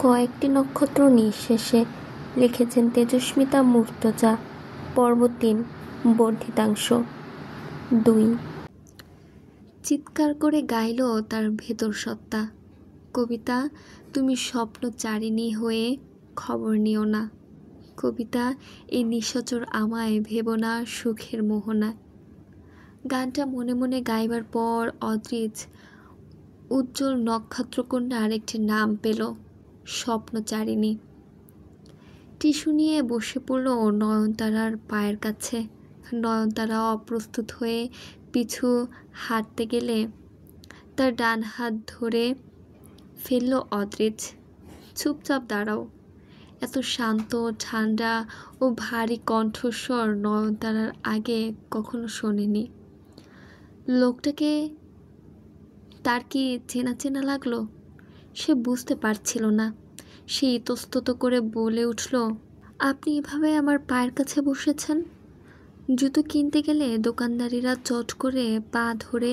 কয়েকটি নক্ষত্র নিঃশেষে লিখেছেন তেজস্মিতা মুর্তজা। পর্ব ৩, বর্ধিতাংশ ২। চিৎকার করে গাইল তার ভেতর সত্তা, কবিতা তুমি স্বপ্নচারিণী হয়ে খবর নিও না। কবিতা এই নিশাচর আমায় ভেবো না সুখের মোহনা। গানটা মনে মনে গাইবার পর অদ্রিজ উজ্জ্বল নক্ষত্রকন্যার একটি নাম পেল, স্বপ্নচারিণী। টিস্যু নিয়ে বসে পড়ল নয়নতারার পায়ের কাছে। নয়নতারা অপ্রস্তুত হয়ে পিছু হাঁটতে গেলে তার ডান হাত ধরে ফেলল অদ্রিজ। চুপচাপ দাঁড়াও। এত শান্ত, ঠান্ডা ও ভারী কণ্ঠস্বর নয়নতারার আগে কখনো শোনেনি। লোকটাকে তার কি চেনা চেনা লাগলো? সে বুঝতে পারছিল না। সে ইতস্তত করে বলে উঠল, আপনি এভাবে আমার পায়ের কাছে বসেছেন? জুতো কিনতে গেলে দোকানদারিরা চট করে পা ধরে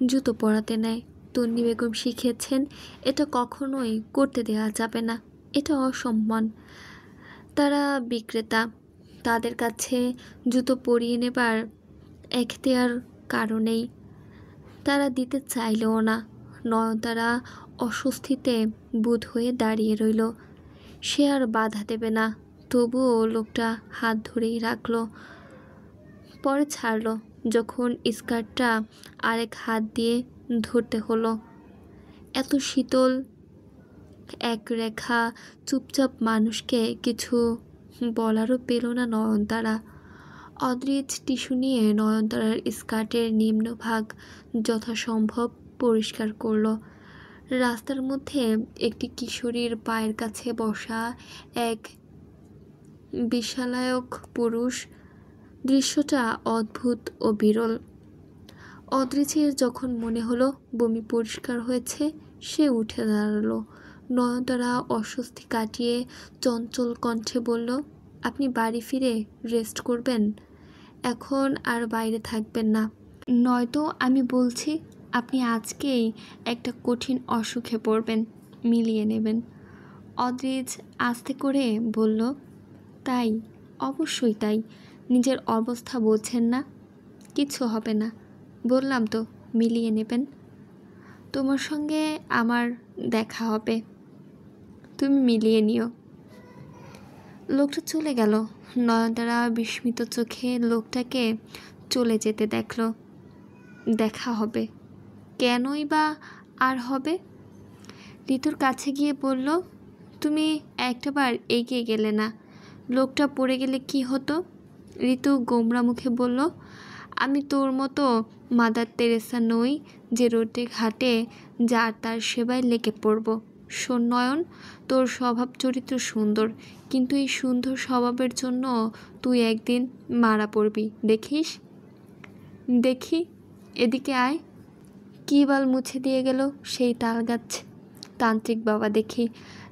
জুতো পরাতে নেয়। তন্নি বেগম শিখিয়েছেন এটা কখনোই করতে দেওয়া যাবে না, এটা অসম্মান। তারা বিক্রেতা, তাদের কাছে জুতো পরিয়ে নেবার এখতিয়ার কারণেই তারা দিতে চাইলেও না। নয়নতারা অস্বস্তিতে বুঁদ হয়ে দাঁড়িয়ে রইল। সে আর বাধা দেবে না, তবুও লোকটা হাত ধরেই রাখল। পরে ছাড়ল যখন স্কার্টটা আরেক হাত দিয়ে ধরতে হলো। এত শীতল এক রেখা চুপচাপ মানুষকে কিছু বলারও পেল না নয়নতারা। অদ্রিজ টিস্যু নিয়ে নয়নতারার স্কার্টের নিম্নভাগ যথাসম্ভব পরিষ্কার করল। রাস্তার মধ্যে একটি কিশোরীর পায়ের কাছে বসা এক বিশালায়ক পুরুষ। দৃশ্যটা অদ্ভুত ও বিরল। অদ্রিজের যখন মনে হলো বমি পরিষ্কার হয়েছে, সে উঠে দাঁড়ালো। নয়নতারা অস্বস্তি কাটিয়ে চঞ্চল কণ্ঠে বলল, আপনি বাড়ি ফিরে রেস্ট করবেন, এখন আর বাইরে থাকবেন না, নয়তো আমি বলছি আপনি আজকেই একটা কঠিন অসুখে পড়বেন, মিলিয়ে নেবেন। অদ্রিজ আস্তে করে বলল, তাই? অবশ্যই তাই। নিজের অবস্থা বোঝেন না? কিছু হবে না, বললাম তো মিলিয়ে নেবেন। তোমার সঙ্গে আমার দেখা হবে, তুমি মিলিয়ে নিও। লোকটা চলে গেল। নয়নতারা বিস্মিত চোখে লোকটাকে চলে যেতে দেখল। দেখা হবে? কেনই বা আর হবে? ঋতুর কাছে গিয়ে বলল, তুমি একটাবার এগিয়ে গেলে না, লোকটা পড়ে গেলে কি হতো? ঋতু গোমরা মুখে বলল, আমি তোর মতো মাদার তেরেসা নই যে রোডে ঘাটে যার তার সেবায় লেগে পড়ব। শোন নয়ন, তোর স্বভাব চরিত্র সুন্দর, কিন্তু এই সুন্দর স্বভাবের জন্য তুই একদিন মারা পড়বি, দেখিস। দেখি, এদিকে আয়। কী বাল মুছে দিয়ে গেল সেই তাল গাছ। তান্ত্রিক বাবা দেখি,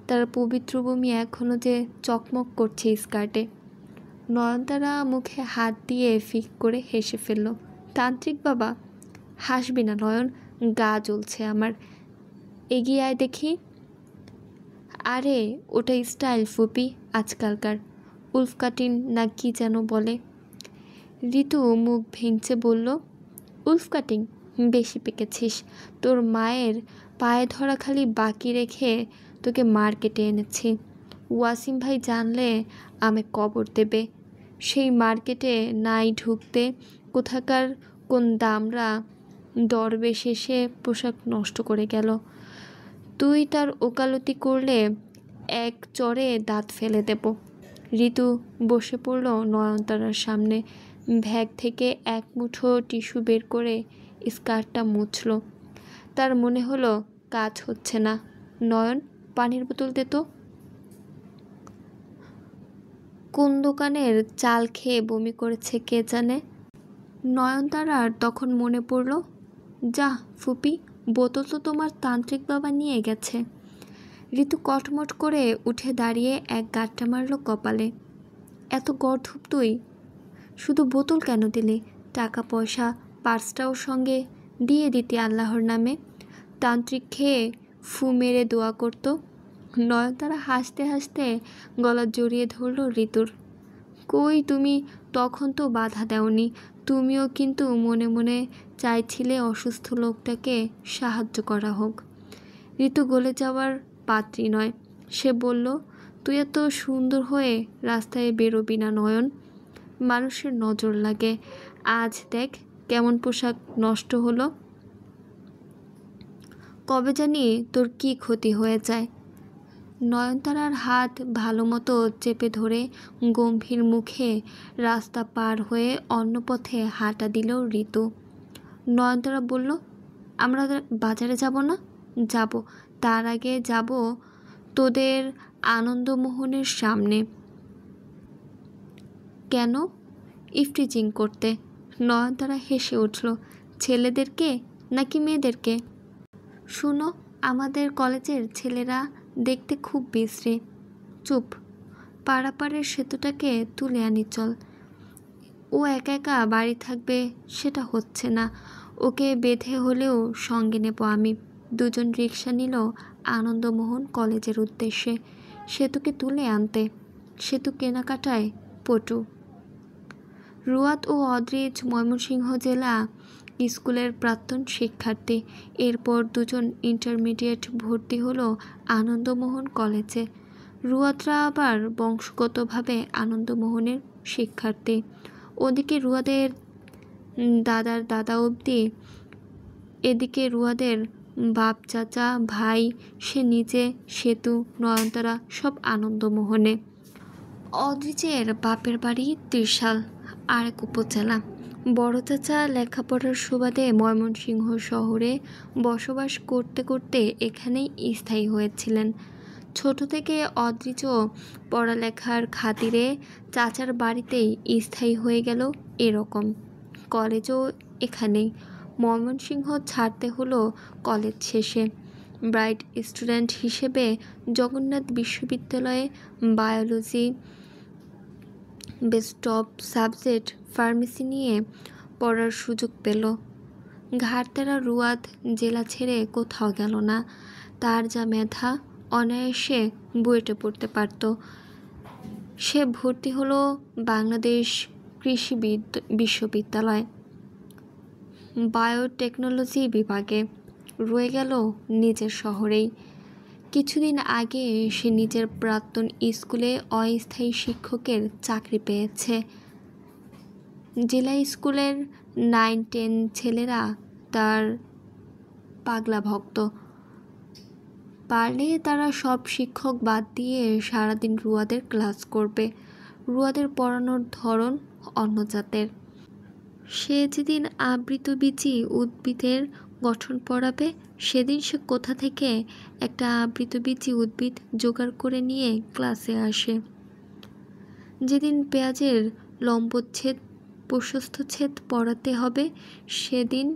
তার পবিত্র ভূমি এখনও যে চকমক করছে স্কার্টে। নয়নতারা মুখে হাত দিয়ে ফিক করে হেসে ফেলল। তান্ত্রিক বাবা? হাসবি না নয়ন, গা জ্বলছে আমার। এগিয়ে আয় দেখি। আরে ওটা স্টাইল ফুপি, আজকালকার উলফ কাটিং না কি যেন বলে। ঋতু মুখ ভেঙচে বলল, উলফ কাটিং? বেশি পেকেছিস। তোর মায়ের পায়ে ধরা খালি বাকি রেখে তোকে মার্কেটে এনেছি। ওয়াসিম ভাই জানলে আমায় কবর দেবে। সেই মার্কেটে নাই ঢুকতে কোথাকার কোন দামরা দরবেশ এসে পোশাক নষ্ট করে গেল। তুই তার ওকালতি করলে এক চড়ে দাঁত ফেলে দেব। ঋতু বসে পড়ল নয়নতারার সামনে। ব্যাগ থেকে এক মুঠো টিস্যু বের করে স্কার্টটা মুছল। তার মনে হলো কাজ হচ্ছে না। নয়ন, পানির বোতল দে তো। কোন দোকানের চাল খেয়ে বমি করেছে কে জানে। নয়নতারার তখন মনে পড়ল, যা ফুপি, বোতল তো তোমার তান্ত্রিক বাবা নিয়ে গেছে। ঋতু কটমট করে উঠে দাঁড়িয়ে এক গাঁটটা মারল কপালে। এত গর্ধব তুই? শুধু বোতল কেন দিলি? টাকা পয়সা পার্সটাও সঙ্গে দিয়ে দিতি আল্লাহর নামে। তান্ত্রিক খেয়ে ফু মেরে দোয়া করত। নয়নতারা হাসতে হাসতে গলা জড়িয়ে ধরল ঋতুর। কই তুমি তখন তো বাধা দেওনি, তুমিও কিন্তু মনে মনে চাইছিলে অসুস্থ লোকটাকে সাহায্য করা হোক। ঋতু গলে যাওয়ার পাত্রী নয়। সে বলল, তুই এত সুন্দর হয়ে রাস্তায় বেরোবি না নয়ন, মানুষের নজর লাগে। আজ দেখ কেমন পোশাক নষ্ট হলো। কবে জানি তোর কি ক্ষতি হয়ে যায়। নয়নতারার হাত ভালো মতো চেপে ধরে গম্ভীর মুখে রাস্তা পার হয়ে অন্য পথে হাঁটা দিল ঋতু। নয়নতারা বলল, আমরা বাজারে যাব না? যাব, তার আগে যাব তোদের আনন্দমোহনের সামনে। কেন? ইফটিজিং করতে। নয়নতারা হেসে উঠল। ছেলেদেরকে নাকি মেয়েদেরকে? শুনো, আমাদের কলেজের ছেলেরা দেখতে খুব বিশ্রী। চুপ, পারাপারের সেতুটাকে তুলে আনি চল। ও একা একা বাড়ি থাকবে সেটা হচ্ছে না, ওকে বেঁধে হলেও সঙ্গে নেব আমি। দুজন রিক্সা নিল আনন্দমোহন কলেজের উদ্দেশ্যে সেতুকে তুলে আনতে। সেতু কেনাকাটায় পটু। রুয়াদ ও অদ্রিজ ময়মনসিংহ জেলা স্কুলের প্রাক্তন শিক্ষার্থী। এরপর দুজন ইন্টারমিডিয়েট ভর্তি হলো আনন্দমোহন কলেজে। রুয়াদরা আবার বংশগতভাবে আনন্দমোহনের শিক্ষার্থী। ওদিকে রুয়াদের দাদার দাদা অবধি, এদিকে রুয়াদের বাপ চাচা ভাই, সে নিজে, সেতু, নয়নতারা সব আনন্দমোহনে। অদ্রিজের বাপের বাড়ি ত্রিশাল, আরেক উপজেলা। বড় চাচা লেখাপড়ার সুবাদে ময়মনসিংহ শহরে বসবাস করতে করতে এখানেই স্থায়ী হয়েছিলেন। ছোট থেকে অদ্রিজও পড়ালেখার খাতিরে চাচার বাড়িতেই স্থায়ী হয়ে গেল। এরকম কলেজও এখানেই। ময়মনসিংহ ছাড়তে হলো কলেজ শেষে। ব্রাইট স্টুডেন্ট হিসেবে জগন্নাথ বিশ্ববিদ্যালয়ে biology, best of subject pharmacy নিয়ে পড়ার সুযোগ পেল। ঘাড়তেরা রুয়াদ জেলা ছেড়ে কোথাও গেল না। তার যা মেধা, অনায়াসে বুয়েটে পড়তে পারত। সে ভর্তি হলো বাংলাদেশ কৃষি বিশ্ববিদ্যালয় বায়োটেকনোলজি বিভাগে। রয়ে গেল নিজের শহরেই। কিছুদিন আগে সে নিজের প্রাক্তন স্কুলে অস্থায়ী শিক্ষকের চাকরি পেয়েছে। জেলা স্কুলের 9-10 ছেলেরা তার পাগলা ভক্ত। পারলে তারা সব শিক্ষক বাদ দিয়ে সারাদিন রুয়াদের ক্লাস করবে। রুয়াদের পড়ানোর ধরন অন্য জাতের। সে যেদিন আবৃতবীজী উদ্ভিদের গঠন পড়াবে, সেদিন সে কোথা থেকে একটা আবৃতবীজী উদ্ভিদ জোগাড় করে নিয়ে ক্লাসে আসে। যেদিন পেঁয়াজের লম্বচ্ছেদ প্রশস্তচ্ছেদ পড়াতে হবে, সেদিন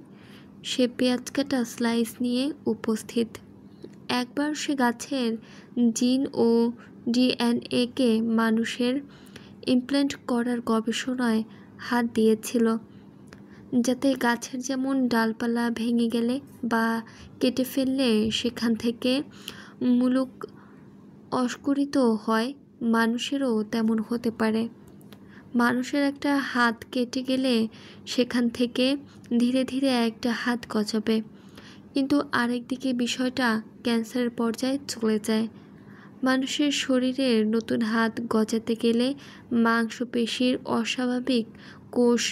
সে পেঁয়াজ কাটা স্লাইস নিয়ে উপস্থিত। একবার সে গাছের জিন ও ডিএনএকে মানুষের ইমপ্ল্যান্ট করার গবেষণায় হাত দিয়েছিল, যাতে গাছের যেমন ডালপালা ভেঙে গেলে বা কেটে ফেললে সেখান থেকে মূলক অস্খলিত হয়, মানুষেরও তেমন হতে পারে। মানুষের একটা হাত কেটে গেলে সেখান থেকে ধীরে ধীরে একটা হাত গজাবে, কিন্তু আরেকদিকে বিষয়টা ক্যান্সারের পর্যায়ে চলে যায়। মানুষের শরীরের নতুন হাত গজাতে গেলে মাংসপেশির অস্বাভাবিক কোষ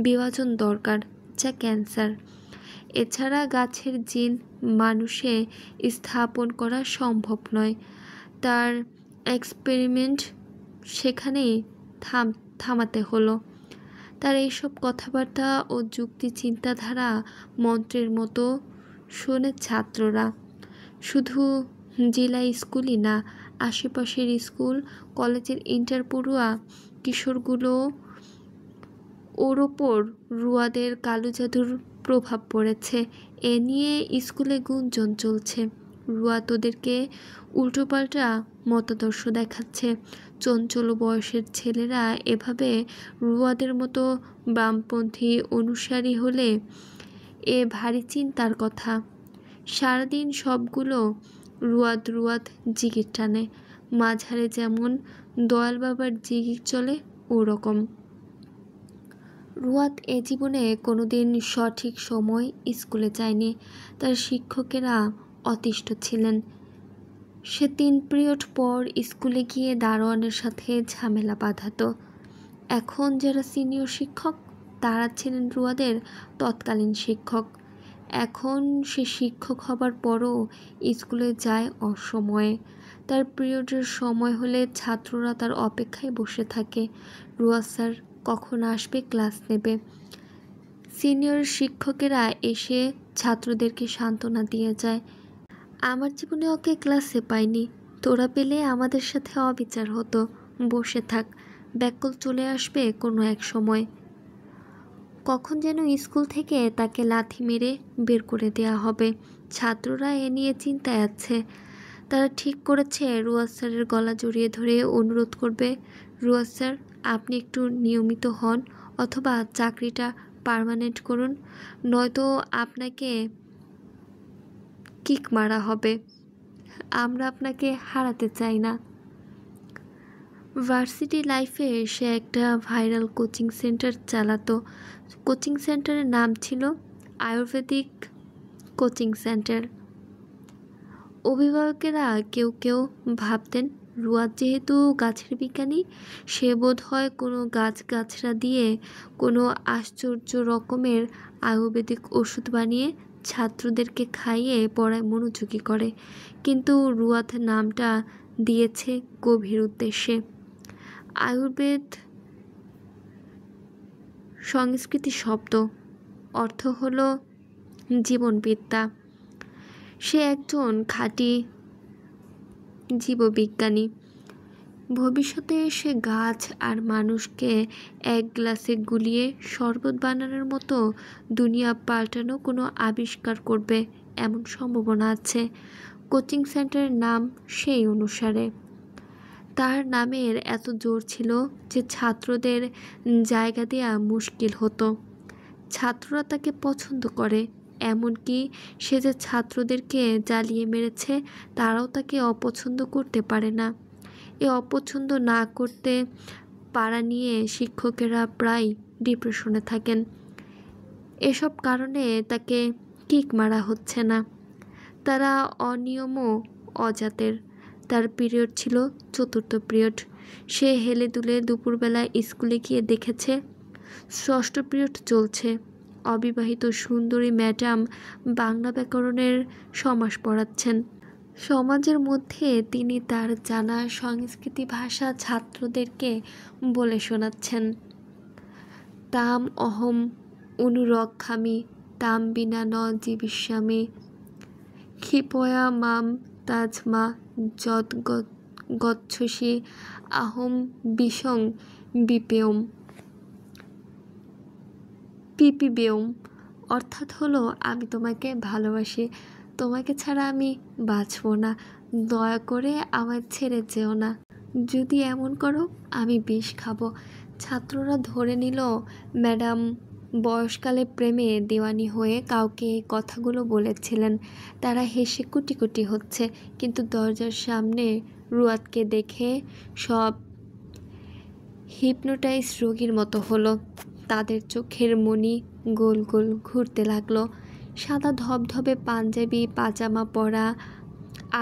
বিভাজন দরকার, যা ক্যান্সার। এছাড়া গাছের জিন মানুষে স্থাপন করা সম্ভব নয়। তার এক্সপেরিমেন্ট সেখানেই থামাতে হলো। তার এইসব কথাবার্তা ও যুক্তি চিন্তাধারা মন্ত্রের মতো শোনে ছাত্ররা। শুধু জেলা স্কুলই না, আশেপাশের স্কুল কলেজের ইন্টার পড়ুয়া কিশোরগুলো ওর ওপর রুয়াদের কালো জাদুর প্রভাব পড়েছে, এ নিয়ে স্কুলে গুঞ্জন চলছে। রুয়াদ ওদেরকে উল্টোপাল্টা মতাদর্শ দেখাচ্ছে। চঞ্চল বয়সের ছেলেরা এভাবে রুয়াদের মতো বামপন্থী অনুসারী হলে এ ভারী চিন্তার কথা। সারাদিন সবগুলো রুয়াদ রুয়াদ জিগির টানে, মাঝারে যেমন দয়াল বাবার জিগির চলে ওরকম। রুয়াদ এ জীবনে কোনোদিন সঠিক সময় স্কুলে যায়নি। তার শিক্ষকেরা অতিষ্ঠ ছিলেন। সে 3 পিরিয়ড পর স্কুলে গিয়ে দারোয়ানের সাথে ঝামেলা বাঁধাতো। এখন যারা সিনিয়র শিক্ষক তারা ছিলেন রুয়াদের তৎকালীন শিক্ষক। এখন সে শিক্ষক হবার পরও স্কুলে যায় অসময়ে। তার পিরিয়ডের সময় হলে ছাত্ররা তার অপেক্ষায় বসে থাকে, রুয়াদ স্যার কখন আসবে ক্লাস নেবে। সিনিয়র শিক্ষকেরা এসে ছাত্রদেরকে সান্ত্বনা দিয়ে যায়, আমার জীবনে ওকে ক্লাসে পাইনি, তোরা পেলে আমাদের সাথে অবিচার হতো, বসে থাক, ব্যাককল চলে আসবে কোনো এক সময়। কখন যেন স্কুল থেকে তাকে লাথি মেরে বের করে দেওয়া হবে। ছাত্ররা এ নিয়ে চিন্তায় আছে। তারা ঠিক করেছে রুয়াদ স্যারের গলা জড়িয়ে ধরে অনুরোধ করবে, রুয়াদ স্যার আপনি একটু নিয়মিত হন অথবা চাকরিটা পার্মানেন্ট করুন, নয়তো আপনাকে কিক মারা হবে, আমরা আপনাকে হারাতে চাই না। ভার্সিটি লাইফে সে একটা ভাইরাল কোচিং সেন্টার চালাতো। কোচিং সেন্টারের নাম ছিল আয়ুর্বেদিক কোচিং সেন্টার। অভিভাবকেরা কেউ কেউ ভাবতেন রুয়াদ যেহেতু গাছের বিজ্ঞানী, সে বোধ হয় কোনো গাছগাছরা দিয়ে কোনো আশ্চর্য রকমের আয়ুর্বেদিক ওষুধ বানিয়ে ছাত্রদেরকে খাইয়ে পড়ায় মনোযোগী করে। কিন্তু রুয়াদ নামটা দিয়েছে গভীর উদ্দেশ্যে। আয়ুর্বেদ সংস্কৃতি শব্দ, অর্থ হলো জীবনবিদ্যা। সে একজন খাঁটি জীববিজ্ঞানী। ভবিষ্যতে সে গাছ আর মানুষকে এক গ্লাসে গুলিয়ে শরবত বানানোর মতো দুনিয়া পাল্টানো কোনো আবিষ্কার করবে, এমন সম্ভাবনা আছে। কোচিং সেন্টারের নাম সেই অনুসারে। তার নামের এত জোর ছিল যে ছাত্রদের জায়গা দেওয়া মুশকিল হতো। ছাত্ররা তাকে পছন্দ করে, এমনকি সে যে ছাত্রদেরকে জ্বালিয়ে মেরেছে তারাও তাকে অপছন্দ করতে পারে না। এ অপছন্দ না করতে পারা নিয়ে শিক্ষকেরা প্রায় ডিপ্রেশনে থাকেন। এসব কারণে তাকে কিক মারা হচ্ছে না। তারা অনিয়মও অজাতের। তার পিরিয়ড ছিল 4র্থ পিরিয়ড। সে হেলে দুলে দুপুরবেলা স্কুলে গিয়ে দেখেছে 6ষ্ঠ পিরিয়ড চলছে। অবিবাহিত সুন্দরী ম্যাডাম বাংলা ব্যাকরণের সমাস পড়াচ্ছেন। সমাজের মধ্যে তিনি তার জানা সংস্কৃতি ভাষা ছাত্রদেরকে বলে শোনাচ্ছেন। তাম অহম অনুরক্ষামি তাম বিনা ন জীবিষ্যামি ক্ষিপয়া মাম তাজমা যদ গচ্ছসি আহম বিসং বিপেয়ম পিপিবেয়ম। অর্থাৎ হলো আমি তোমাকে ভালোবাসি, তোমাকে ছাড়া আমি বাঁচব না, দয়া করে আমায় ছেড়ে যেও না, যদি এমন করো আমি বিষ খাবো। ছাত্ররা ধরে নিল ম্যাডাম বয়সকালে প্রেমে দেওয়ানি হয়ে কাউকে এই কথাগুলো বলেছিলেন। তারা হেসে কুটি কুটি হচ্ছে, কিন্তু দরজার সামনে রুয়াদকে দেখে সব হিপনোটাইজ রোগীর মতো হলো। তাদের চোখের মণি গোল গোল ঘুরতে লাগলো। সাদা ধবধবে পাঞ্জাবি পাজামা পরা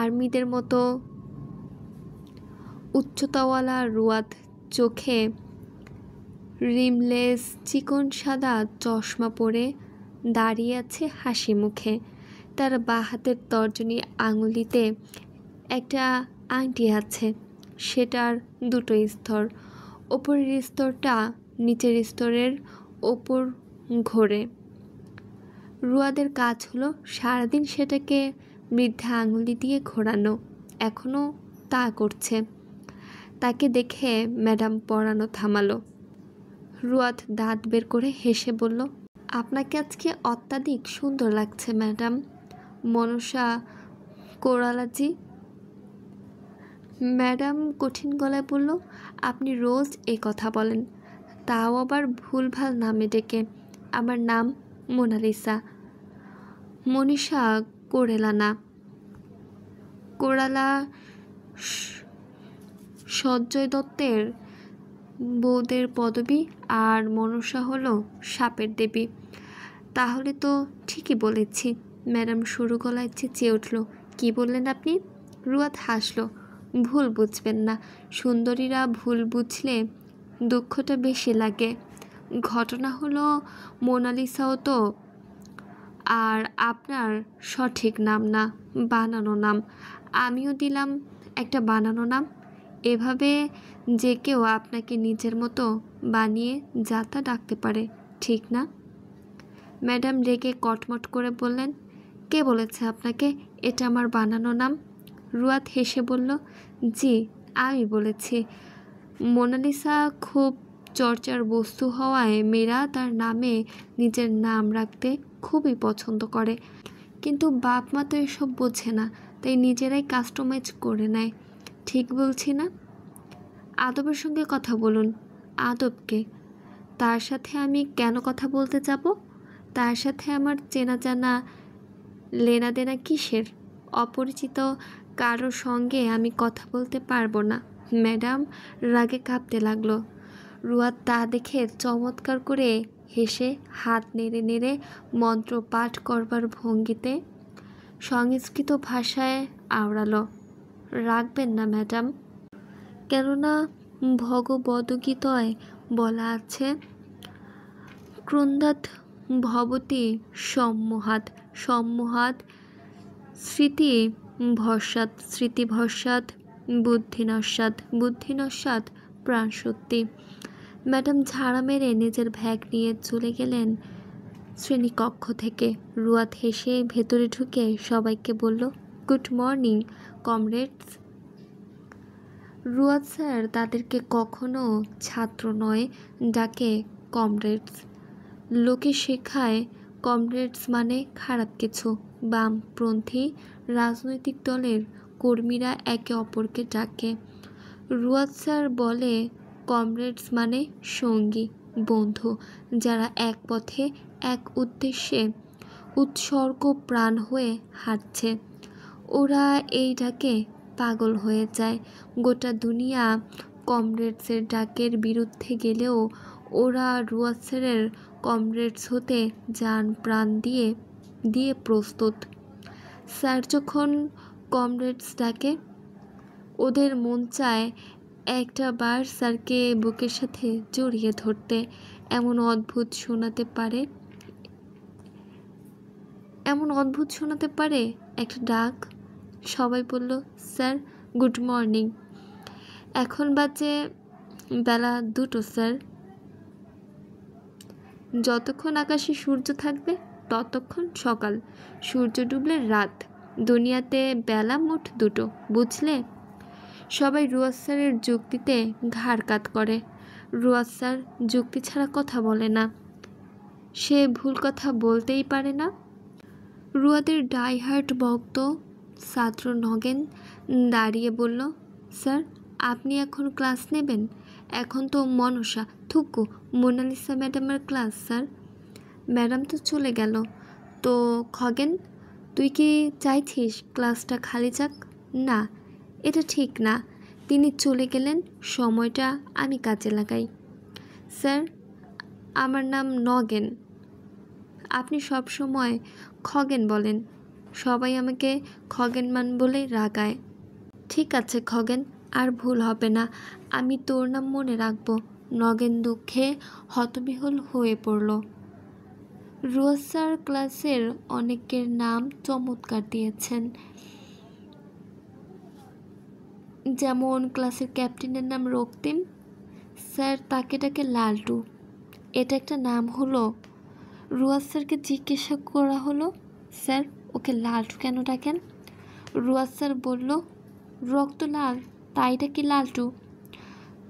আর্মিদের মতো উচ্চতাওয়ালা রুয়াদ চোখে রিমলেস চিকন সাদা চশমা পরে দাঁড়িয়ে আছে হাসি মুখে। তার বাঁ হাতের তর্জনী আঙুলিতে একটা আংটি আছে, সেটার 2টো স্তর। ওপরের স্তরটা নিচের স্তরের ওপর ঘোরে। রুয়াদের কাজ হলো সারাদিন সেটাকে বৃদ্ধা আঙুলি দিয়ে ঘোরানো, এখনও তা করছে। তাকে দেখে ম্যাডাম পড়ানো থামালো। রুয়াদ দাঁত বের করে হেসে বলল, আপনাকে আজকে অত্যাধিক সুন্দর লাগছে ম্যাডাম মনসা কোরালাজি। ম্যাডাম কঠিন গলায় বলল, আপনি রোজ এ কথা বলেন, তাও আবার ভুলভাল নামে ডেকে। আমার নাম মোনালিসা, মনীষা কোরেলা না। কোরালা সঞ্জয় দত্তের বৌদের পদবী আর মনসা হলো সাপের দেবী। তাহলে তো ঠিকই বলেছি। ম্যাডাম সরু গলায় চেঁচিয়ে উঠল, কি বললেন আপনি? রুয়াদ হাসল, ভুল বুঝবেন না, সুন্দরীরা ভুল বুঝলে দুঃখটা বেশি লাগে। ঘটনা হলো মোনালিসাও তো আর আপনার সঠিক নাম না, বানানো নাম। আমিও দিলাম একটা বানানো নাম। এভাবে যে কেউ আপনাকে নিজের মতো বানিয়ে যাতা ডাকতে পারে, ঠিক না? ম্যাডাম রেগে কটমট করে বললেন, কে বলেছে আপনাকে এটা আমার বানানো নাম? রুয়াদ হেসে বলল, জি আমি বলেছি। মোনালিসা খুব চর্চার বস্তু হওয়ায় মেয়েরা তার নামে নিজের নাম রাখতে খুবই পছন্দ করে, কিন্তু বাপ মা তো এসব বোঝে না, তাই নিজেরাই কাস্টমাইজ করে নেয়। ঠিক বলছি না? আদবের সঙ্গে কথা বলুন। আদবকে? তার সাথে আমি কেন কথা বলতে যাব? তার সাথে আমার চেনা জানা লেনা দেনা কিসের? অপরিচিত কারোর সঙ্গে আমি কথা বলতে পারবো না। ম্যাডাম রাগে কাঁপতে লাগলো। রুয়াদ তা দেখে চমৎকার করে হেসে হাত নেড়ে নেড়ে মন্ত্র পাঠ করবার ভঙ্গিতে সংস্কৃত ভাষায় আওড়ালো, রাখবেন না ম্যাডাম, কেননা ভগবদ্গীতায় বলা আছে, ক্রন্দাৎ ভবতি সম্মোহাৎ, সম্মোহাৎ স্মৃতি ভস্মাৎ, স্মৃতি ভস্মাৎ বুদ্ধিনস্যাৎ, বুদ্ধিনস্যাৎ প্রাণশক্তি। ম্যাডাম ঝাড়া মেরে নিজের ব্যাগ নিয়ে চলে গেলেন শ্রেণীকক্ষ থেকে। রুয়াদ হেসে ভেতরে ঢুকে সবাইকে বলল, গুড মর্নিং কমরেডস। রুয়াদ স্যার তাদেরকে কখনো ছাত্র নয় ডাকে কমরেডস। লোকে শেখায় কমরেডস মানে খারাপ কিছু। বামপন্থী রাজনৈতিক দলের কর্মীরা একে অপরকে ডাকে। রুয়াদ স্যার বলে কমরেডস মানে সঙ্গী, বন্ধু, যারা এক পথে এক উদ্দেশ্যে উৎসর্গ প্রাণ হয়ে হাঁটছে। ওরা এই ডাকে পাগল হয়ে যায়। গোটা দুনিয়া কমরেডসের ডাকের বিরুদ্ধে গেলেও ওরা রুয়াদ স্যারের কমরেডস হতে যান প্রাণ দিয়ে দিয়ে প্রস্তুত। স্যার যখন কমরেডস ডাকে ওদের মন চায় একটা বার স্যারকে বুকের সাথে জড়িয়ে ধরতে। এমন অদ্ভুত শোনাতে পারে একটা ডাক। সবাই বলল, স্যার গুড মর্নিং। এখন বাজে বেলা 2টো স্যার। যতক্ষণ আকাশে সূর্য থাকবে ততক্ষণ সকাল, সূর্য ডুবলে রাত। দুনিয়াতে বেলা মোট 2টো, বুঝলে? সবাই রুয়াদ স্যারের যুক্তিতে ঘাড় কাত করে। রুয়াদ স্যার যুক্তি ছাড়া কথা বলে না, সে ভুল কথা বলতেই পারে না। রুয়াদের ডাইহার্ট ভক্ত ছাত্র নগেন দাঁড়িয়ে বলল, স্যার আপনি এখন ক্লাস নেবেন? এখন তো মনসা থুকু মোনালিসা ম্যাডামের ক্লাস স্যার। ম্যাডাম তো চলে গেল। তো খগেন, তুই কি চাইছিস ক্লাসটা খালি যাক? না, এটা ঠিক না। তিনি চলে গেলেন, সময়টা আমি কাজে লাগাই। স্যার আমার নাম নগেন, আপনি সব সময় খগেন বলেন। সবাই আমাকে খগেনমান বলে রাগায়। ঠিক আছে খগেন, আর ভুল হবে না, আমি তোর নাম মনে রাখব। নগেন দুঃখে হতবিহ্বল হয়ে পড়ল। রুয়াদ স্যার ক্লাসের অনেকের নাম চমৎকার দিয়েছেন। যেমন ক্লাসের ক্যাপ্টেনের নাম রক্তিম, স্যার তাকে ডাকে লালটু। এটা একটা নাম হলো। রুয়াদ স্যারকে জিজ্ঞাসা করা হলো, স্যার ওকে লালটু কেন ডাকেন? রুয়াদ স্যার বলল, রক্ত লাল তাই ডাকি লালটু।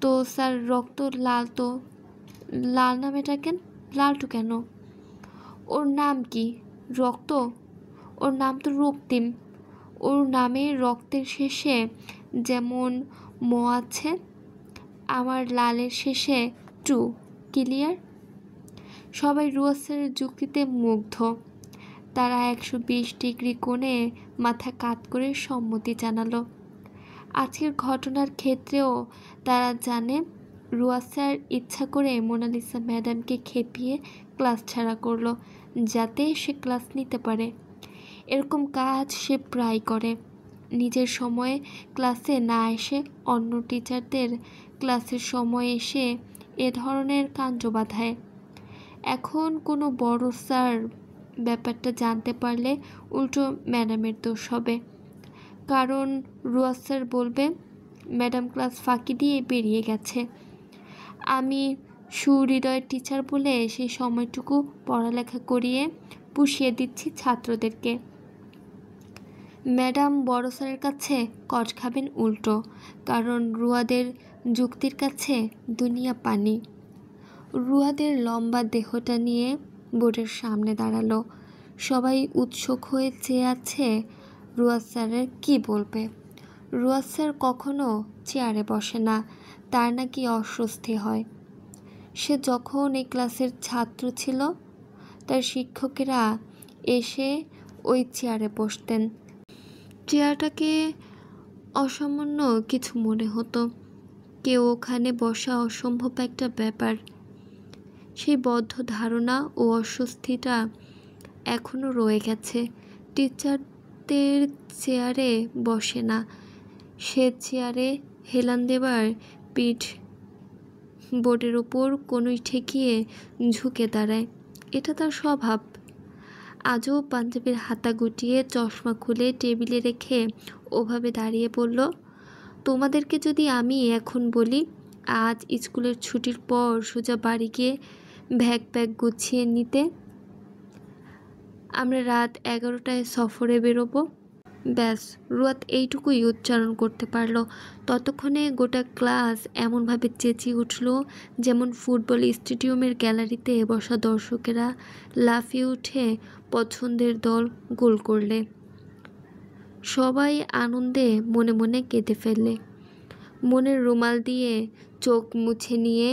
তো স্যার রক্ত লাল, তো লাল নামে ডাকেন, লালটু কেন? ওর নাম কি? রক্ত? ওর নাম তো রক্তিম। ওর নামে রক্তের শেষে যেমন ম আছে, আমার লালের শেষে টু। ক্লিয়ার? সবাই রুয়াদ স্যারের যুক্তিতে মুগ্ধ। তারা 120 ডিগ্রি কোণে মাথা কাত করে সম্মতি জানালো। আজকের ঘটনার ক্ষেত্রেও তারা জানে রুয়া স্যার ইচ্ছা করে মোনালিসা ম্যাডামকে খেপিয়ে ক্লাস ছাড়া করলো, যাতে সে ক্লাস নিতে পারে। এরকম কাজ সে প্রায় করে। নিজের সময়ে ক্লাসে না এসে অন্য টিচারদের ক্লাসের সময় এসে এ ধরনের কাণ্ড বাঁধায়। এখন কোনো বড় স্যার ব্যাপারটা জানতে পারলে উল্টো ম্যাডামের দোষ হবে। কারণ রুয়া স্যার বলবে ম্যাডাম ক্লাস ফাঁকি দিয়ে বেরিয়ে গেছে। আমি সুহৃদয়ের টিচার বলে সেই সময়টুকু পড়ালেখা করিয়ে পুষিয়ে দিচ্ছি ছাত্রদেরকে। ম্যাডাম বড় স্যারের কাছে কট খাবেন উল্টো, কারণ রুয়াদের যুক্তির কাছে দুনিয়া পানি। রুয়াদের লম্বা দেহটা নিয়ে বোর্ডের সামনে দাঁড়ালো। সবাই উৎসুক হয়ে চেয়ে আছে রুয়া স্যারের কী বলবে। রুয়া স্যার কখনো চেয়ারে বসে না, তার নাকি অস্বস্তি হয়। সে যখন এই ক্লাসের ছাত্র ছিল, তার শিক্ষকেরা এসে ওই চেয়ারে বসতেন। চেয়ারটাকে অসামান্য কিছু মনে হতো। কেউ ওখানে বসা অসম্ভব একটা ব্যাপার। সেই বদ্ধ ধারণা ও অস্বস্তিটা এখনও রয়ে গেছে। টিচারদের চেয়ারে বসে না, সে চেয়ারে হেলান দেবার পিঠ বোর্ডের ওপর কোনোই ঠেকিয়ে ঝুঁকে দাঁড়ায়। এটা তার স্বভাব। আজও পাঞ্জাবির হাতা গুটিয়ে চশমা খুলে টেবিলে রেখে ওভাবে দাঁড়িয়ে বলল, তোমাদেরকে যদি আমি এখন বলি আজ স্কুলের ছুটির পর সোজা বাড়ি গিয়ে ব্যাগ গুছিয়ে নিতে, আমরা রাত 11টায় সফরে বেরোবো। ব্যাস, রুয়াত এইটুকুই উচ্চারণ করতে পারল। ততক্ষণে গোটা ক্লাস এমনভাবে চেঁচিয়ে উঠল যেমন ফুটবল স্টেডিয়ামের গ্যালারিতে বসা দর্শকেরা লাফিয়ে উঠে পছন্দের দল গোল করলে। সবাই আনন্দে মনে মনে কেঁদে ফেললে। মনের রুমাল দিয়ে চোখ মুছে নিয়ে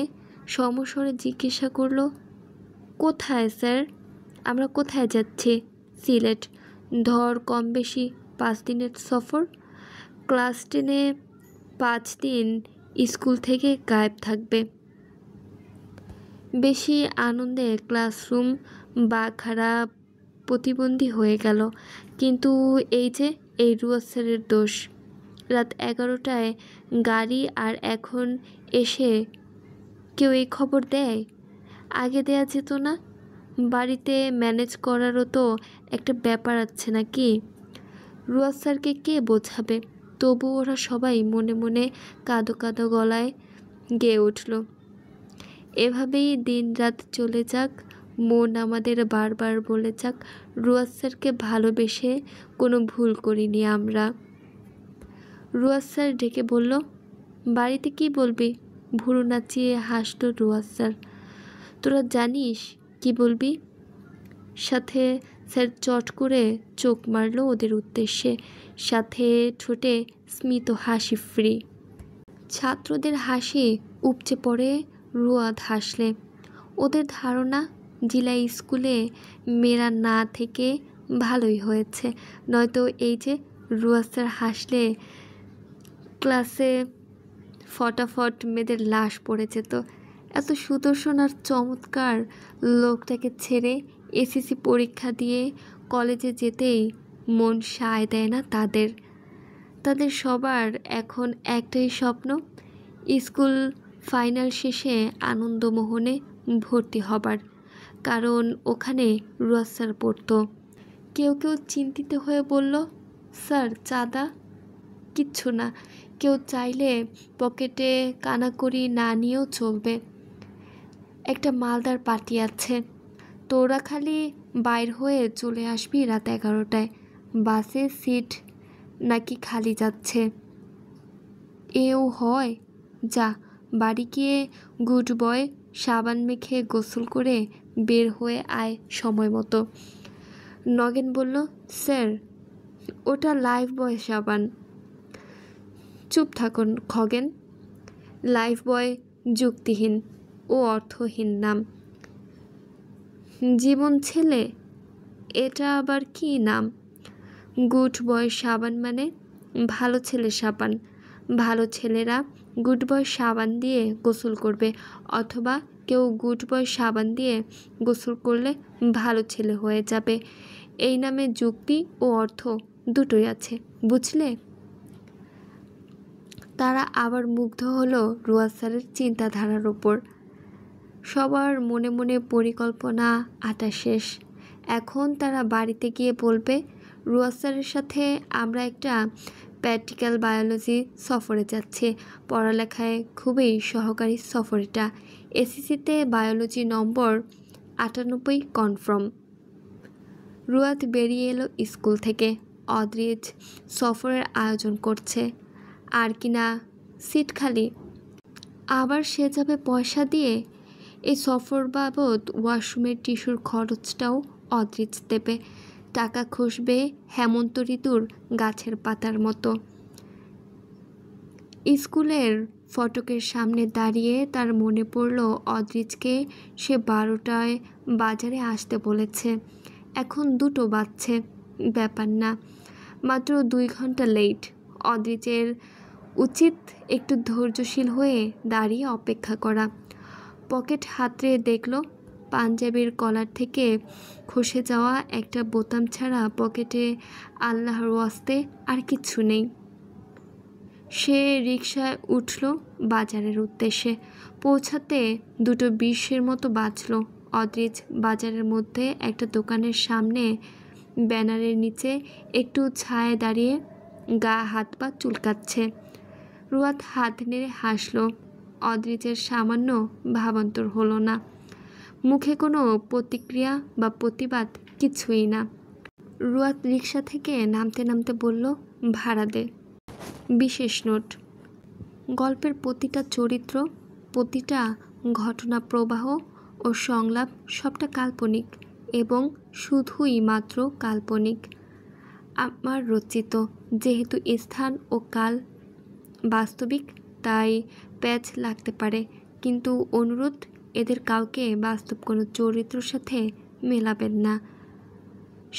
সমস্বরে জিজ্ঞাসা করল, কোথায় স্যার? আমরা কোথায় যাচ্ছি? সিলেট। ধর কম বেশি 5 দিনের সফর। ক্লাস 10-এ 5 দিন স্কুল থেকে গায়েব থাকবে। বেশি আনন্দে ক্লাসরুম বাখারা প্রতিবন্ধী হয়ে গেল। কিন্তু এই যে এই রুয়া স্যারের দোষ। রাত 11টায় গাড়ি, আর এখন এসে কেউ এই খবর দেয়? আগে দেয়া যেত না? বাড়িতে ম্যানেজ করারও তো একটা ব্যাপার আছে নাকি? রুয়া স্যারকে কে বোঝাবে? তবু ওরা সবাই মনে মনে কাঁদো কাঁদো গলায় গেয়ে উঠল, এভাবেই দিন রাত চলে যাক, মন আমাদের বারবার বলে যাক রুয়া স্যারকে ভালোবেসে কোনো ভুল করিনি আমরা। রুয়া স্যার ডেকে বলল, বাড়িতে কি বলবি? ভুরু নাচিয়ে হাসল রুয়া স্যার। তোরা জানিস কি বলবি? সাথে স্যার চট করে চোখ মারল ওদের উদ্দেশ্যে, সাথে ঠোঁটে স্মিত হাসি ফ্রি। ছাত্রদের হাসি উপচে পড়ে রুয়াদ হাসলে। ওদের ধারণা জিলা স্কুলে মেয়েরা না থেকে ভালোই হয়েছে, নয়তো এই যে রুয়া স্যার হাসলে ক্লাসে ফটাফট মেয়েদের লাশ পড়ে যেত। এত সুদর্শন আর চমৎকার লোকটাকে ছেড়ে এসএসসি পরীক্ষা দিয়ে কলেজে যেতেই মন সায় দেয় না তাদের। তাদের সবার এখন একটাই স্বপ্ন, স্কুল ফাইনাল শেষে আনন্দমোহনে ভর্তি হবার, কারণ ওখানে রুয়া স্যার পড়ত। কেউ কেউ চিন্তিত হয়ে বলল, স্যার চাঁদা? কিচ্ছু না, কেউ চাইলে পকেটে কানাকড়ি না নিয়েও চলবে। একটা মালদার পার্টি আছে, তোরা খালি বাইর হয়ে চলে আসবি রাত 11টায়। বাসে সিট নাকি খালি যাচ্ছে। এও হয়? যা, বাড়ি গিয়ে গুড বয় সাবান মেখে গোসল করে বের হয়ে আয় সময় মতো। নগেন বলল, স্যার ওটা লাইফ বয় সাবান। চুপ থাকুন খগেন। লাইফ বয় যুক্তিহীন ও অর্থহীন নাম। জীবন ছেলে এটা আবার কি নাম? গুড বয় সাবান মানে? ভালো ছেলে সাবান। ভালো ছেলেরা গুড বয় সাবান দিয়ে গোসল করবে, অথবা কেউ গুড বয় সাবান দিয়ে গোসল করলে ভালো ছেলে হয়ে যাবে। এই নামে যুক্তি ও অর্থ দুটোই আছে, বুঝলে? তারা আবার মুগ্ধ হলো রুয়াদ স্যারের চিন্তাধারার ওপর। সবার মনে মনে পরিকল্পনা আঁটা শেষ। এখন তারা বাড়িতে গিয়ে বলবে, রুয়াদ স্যারের সাথে আমরা একটা প্র্যাকটিক্যাল বায়োলজি সফরে যাচ্ছি। পড়ালেখায় খুবই সহকারী সফর এটা। এসএসসিতে বায়োলজি নম্বর 98 কনফার্ম। রুয়াদ বেরিয়ে এলো স্কুল থেকে। অদ্রিজ সফরের আয়োজন করছে, আর কিনা সিট খালি। আবার সে যাবে পয়সা দিয়ে। এই সফর বাবদ ওয়াশরুমের টিস্যুর খরচটাও অদ্রিজ দেবে। টাকা খসবে হেমন্ত ঋতুর গাছের পাতার মতো। স্কুলের ফটকের সামনে দাঁড়িয়ে তার মনে পড়ল অদ্রিজকে সে 12টায় বাজারে আসতে বলেছে। এখন 2টো বাজছে, ব্যাপার না, মাত্র 2 ঘন্টা লেট। অদ্রিজের উচিত একটু ধৈর্যশীল হয়ে দাঁড়িয়ে অপেক্ষা করা। পকেট হাতড়ে দেখল পাঞ্জাবির কলার থেকে খসে যাওয়া একটা বোতাম ছাড়া পকেটে আল্লাহর ওয়াস্তে আর কিচ্ছু নেই। সে রিকশায় উঠল বাজারের উদ্দেশ্যে। পৌঁছাতে 2:20 মতো বাজল। অদ্রিজ বাজারের মধ্যে একটা দোকানের সামনে ব্যানারের নিচে একটু ছায়ায় দাঁড়িয়ে গা হাত পা চুলকাচ্ছে। রুয়াদ হাত নেড়ে হাসল। অদ্রিজের সামান্য ভাবান্তর হলো না। মুখে কোনো প্রতিক্রিয়া বা প্রতিবাদ কিছুই না। রুয়াদ রিকশা থেকে নামতে নামতে বলল, ভাড়া দে। বিশেষ নোট। গল্পের প্রতিটা চরিত্র, প্রতিটা ঘটনা প্রবাহ ও সংলাপ সবটা কাল্পনিক, এবং শুধুই মাত্র কাল্পনিক। আমার রচিত। যেহেতু স্থান ও কাল বাস্তবিক, তাই প্যাচ লাগতে পারে, কিন্তু অনুরোধ, এদের কাউকে বাস্তব কোনো চরিত্রের সাথে মেলাবেন না।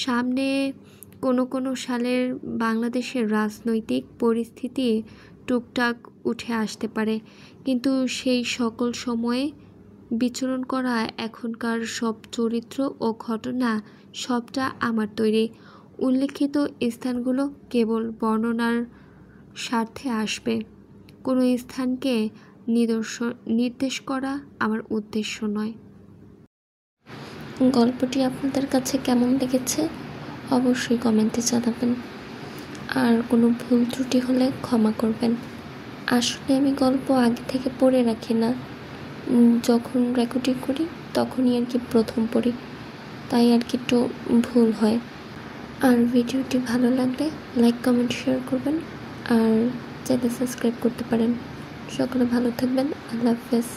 সামনে কোনো সালের বাংলাদেশের রাজনৈতিক পরিস্থিতি টুকটাক উঠে আসতে পারে, কিন্তু সেই সকল সময়ে বিচরণ করা এখনকার সব চরিত্র ও ঘটনা সবটা আমার তৈরি। উল্লেখিত স্থানগুলো কেবল বর্ণনার স্বার্থে আসবে। কোনো স্থানকে নির্দেশ করা আমার উদ্দেশ্য নয়। গল্পটি আপনাদের কাছে কেমন লেগেছে অবশ্যই কমেন্টে জানাবেন, আর কোনো ভুল ত্রুটি হলে ক্ষমা করবেন। আসলে আমি গল্প আগে থেকে পড়ে রাখি না, যখন রেকর্ডিং করি তখনই আর কি প্রথম পড়ি, তাই আর কি একটু ভুল হয়। আর ভিডিওটি ভালো লাগলে লাইক কমেন্ট শেয়ার করবেন, আর চ্যানেল সাবস্ক্রাইব করতে পারেন। সকলে ভালো থাকবেন। আল্লাহ হাফেজ।